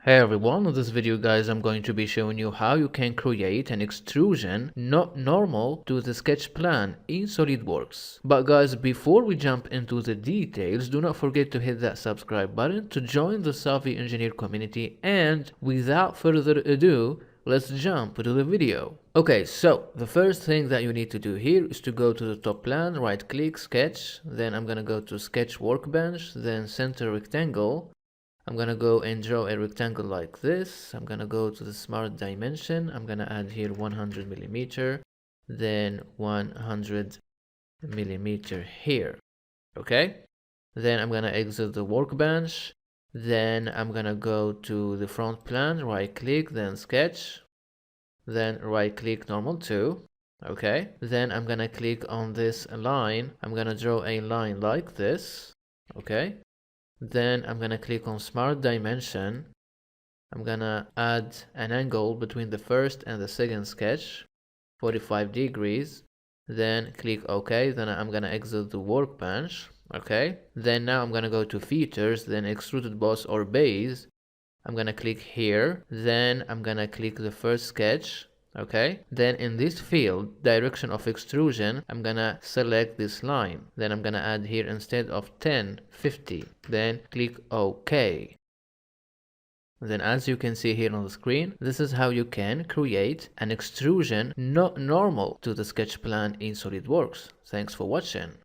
Hey everyone, in this video guys I'm going to be showing you how you can create an extrusion not normal to the sketch plan in SolidWorks. But guys, before we jump into the details, do not forget to hit that subscribe button to join the Savvy Engineer community, and without further ado, let's jump into the video. Okay, so the first thing that you need to do here is to go to the top plan, right click, sketch, then I'm gonna go to sketch workbench, then center rectangle. I'm gonna go and draw a rectangle like this. I'm gonna go to the smart dimension. I'm gonna add here 100 millimeter, then 100 millimeter here. Okay, then I'm gonna exit the workbench. Then I'm gonna go to the front plan, right click, then sketch, then right click normal 2. Okay, then I'm gonna click on this line. I'm gonna draw a line like this. Okay, then I'm gonna click on smart dimension. I'm gonna add an angle between the first and the second sketch, 45 degrees. Then click OK. Then I'm gonna exit the workbench. Okay, then now I'm gonna go to features, then extruded boss or base. I'm gonna click here, then I'm gonna click the first sketch. Okay, then in this field, direction of extrusion, I'm gonna select this line. Then I'm gonna add here, instead of 10, 50. Then click OK. Then as you can see here on the screen, this is how you can create an extrusion not normal to the sketch plan in SolidWorks. Thanks for watching.